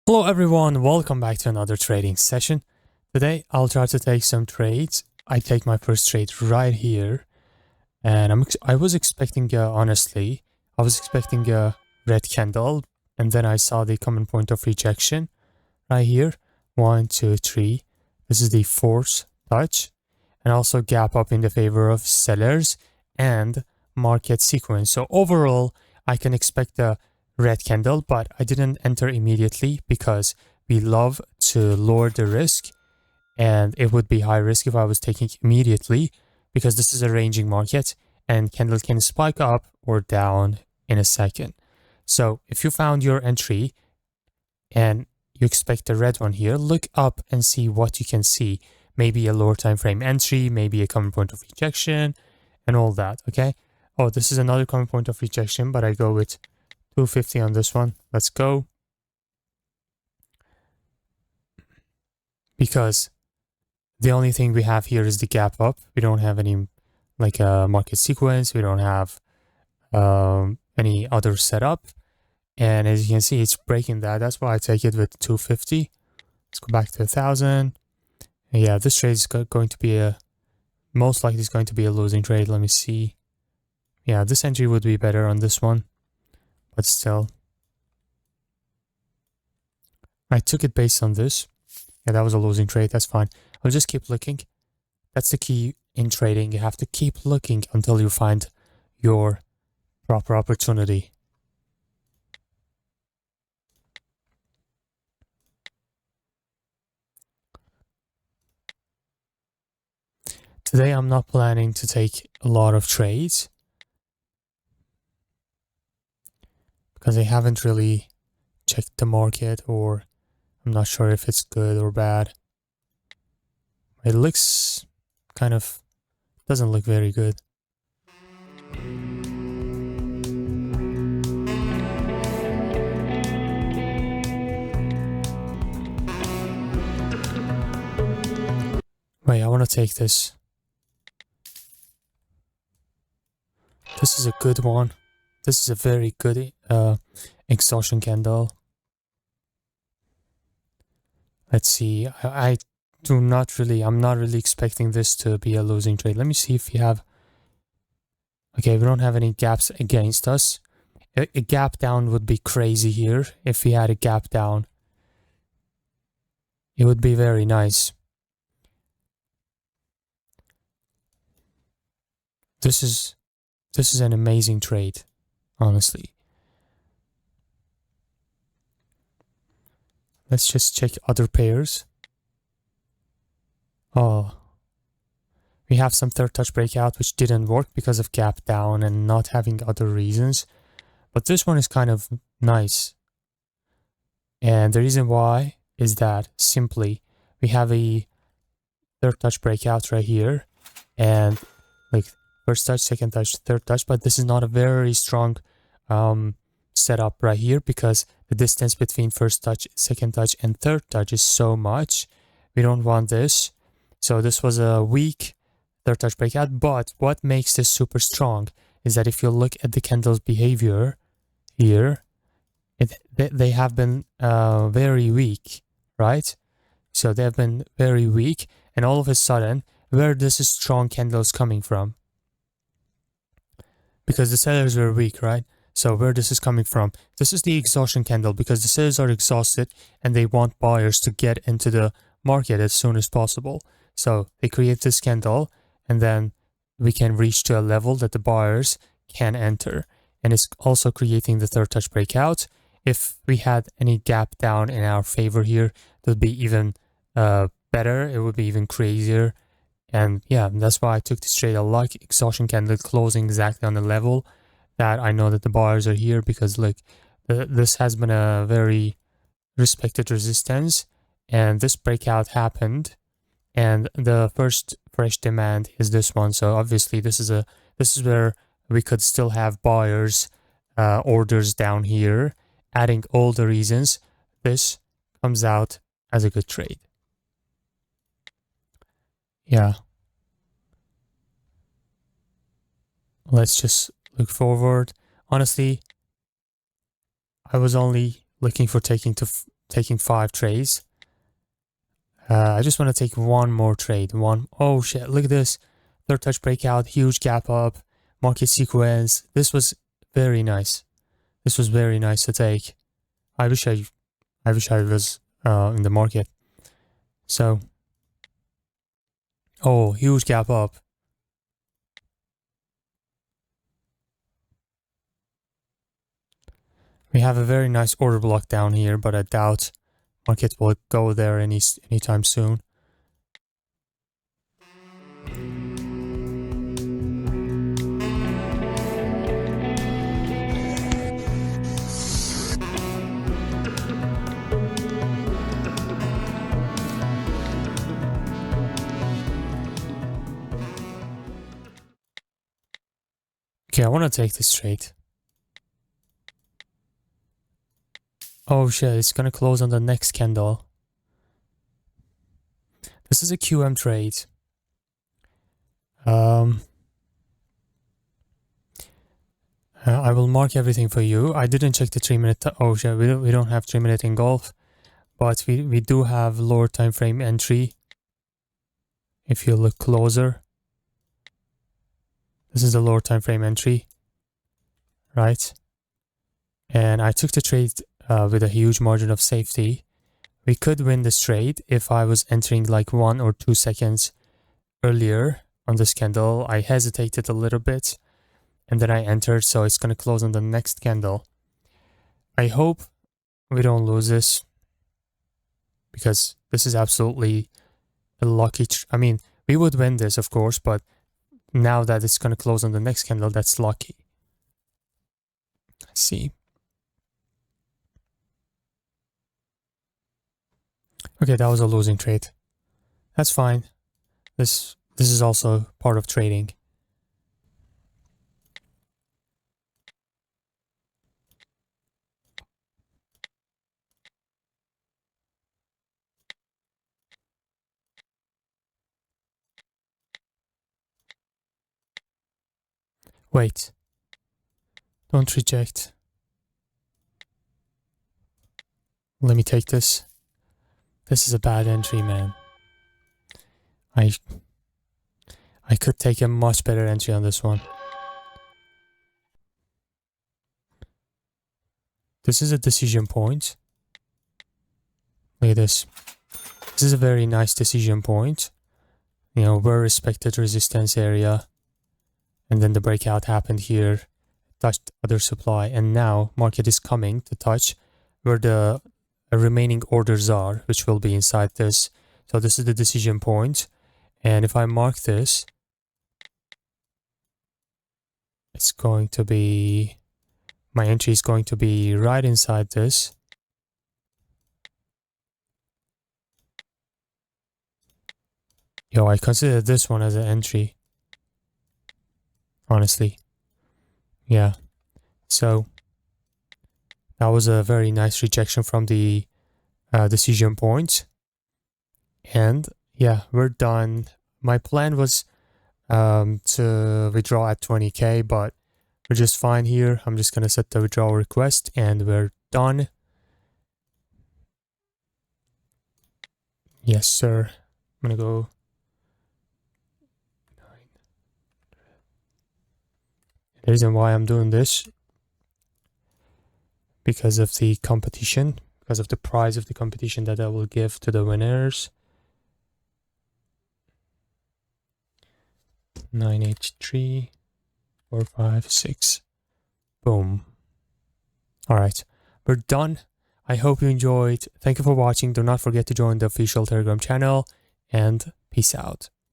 Hello everyone, welcome back to another trading session. Today I'll try to take some trades. I take my first trade right here, and I was expecting honestly, I was expecting a red candle, and then I saw the common point of rejection right here. 1, 2, 3. This is the fourth touch, and also gap up in the favor of sellers and market sequence. So overall, I can expect a red candle, but I didn't enter immediately because we love to lower the risk, and it would be high risk if I was taking immediately because this is a ranging market and candle can spike up or down in a second. So if you found your entry and you expect a red one here, look up and see what you can see. Maybe a lower time frame entry, maybe a common point of rejection and all that, okay? Oh, this is another common point of rejection, but I go with 250 on this one. Let's go. Because the only thing we have here is the gap up. We don't have any like a market sequence. We don't have any other setup. And as you can see, it's breaking that. That's why I take it with 250. Let's go back to 1,000. And yeah, this trade is going to be most likely it's going to be a losing trade. Let me see. Yeah, this entry would be better on this one. But still, I took it based on this. Yeah, that was a losing trade. That's fine. I'll just keep looking. That's the key in trading. You have to keep looking until you find your proper opportunity. Today, I'm not planning to take a lot of trades because I haven't really checked the market, or I'm not sure if it's good or bad. It looks kind of, doesn't look very good. Wait, I want to take this. This is a good one. This is a very good exhaustion candle. Let's see. I'm not really expecting this to be a losing trade. Let me see if we have. Okay, we don't have any gaps against us. A gap down would be crazy here. If we had a gap down, it would be very nice. This is an amazing trade, honestly. Let's just check other pairs. Oh, we have some third touch breakout which didn't work because of gap down and not having other reasons. But this one is kind of nice. And the reason why is that simply we have a third touch breakout right here. And like first touch, second touch, third touch. But this is not a very strong setup right here because the distance between first touch, second touch, and third touch is so much. We don't want this. So this was a weak third touch breakout. But what makes this super strong is that if you look at the candle's behavior here, they have been very weak, right? So they have been very weak. And all of a sudden, where this strong candle is coming from? Because the sellers were weak, right? So where this is coming from? This is the exhaustion candle because the sellers are exhausted and they want buyers to get into the market as soon as possible. So they create this candle and then we can reach to a level that the buyers can enter. And it's also creating the third touch breakout. If we had any gap down in our favor here, it would be even better. It would be even crazier. And yeah, that's why I took this trade. I like exhaustion candle closing exactly on the level that I know that the buyers are here, because look, this has been a very respected resistance and this breakout happened and the first fresh demand is this one. So obviously this is where we could still have buyers orders down here. Adding all the reasons, this comes out as a good trade. Yeah. Let's just look forward. Honestly, I was only looking for taking taking 5 trades. I just want to take one more trade. Oh shit, look at this. Third touch breakout, huge gap up, market sequence. This was very nice. This was very nice to take. I wish I was in the market. So, oh, huge gap up. We have a very nice order block down here, but I doubt market will go there anytime soon. Okay, I want to take this trade. Oh shit, it's gonna close on the next candle. This is a QM trade. I will mark everything for you. I didn't check the 3-minute. Oh shit, we don't have 3-minute engulf, but we do have lower time frame entry. If you look closer, this is the lower time frame entry, right? And I took the trade with a huge margin of safety. We could win this trade if I was entering like 1 or 2 seconds earlier on this candle. I hesitated a little bit and then I entered, so it's going to close on the next candle. I hope we don't lose this because this is absolutely a lucky I mean, we would win this, of course, but now that it's going to close on the next candle, that's lucky. Let's see. Okay, that was a losing trade. That's fine. This is also part of trading. Wait. Don't reject. Let me take this. This is a bad entry, man. I could take a much better entry on this one. This is a decision point. Look at this. This is a very nice decision point. You know, well-respected resistance area. And then the breakout happened here, touched other supply, and now market is coming to touch where the remaining orders are, which will be inside this. So this is the decision point. And if I mark this, it's going to be, my entry is going to be right inside this. Yo, I consider this one as an entry. Honestly. Yeah. So that was a very nice rejection from the decision point. And yeah, we're done. My plan was to withdraw at 20k, but we're just fine here. I'm just gonna set the withdrawal request and we're done. Yes, sir. I'm gonna go. The reason why I'm doing this, because of the competition, because of the prize of the competition that I will give to the winners. 983 4 5 6. Boom. All right, we're done. I hope you enjoyed. Thank you for watching. Do not forget to join the official Telegram channel, and peace out.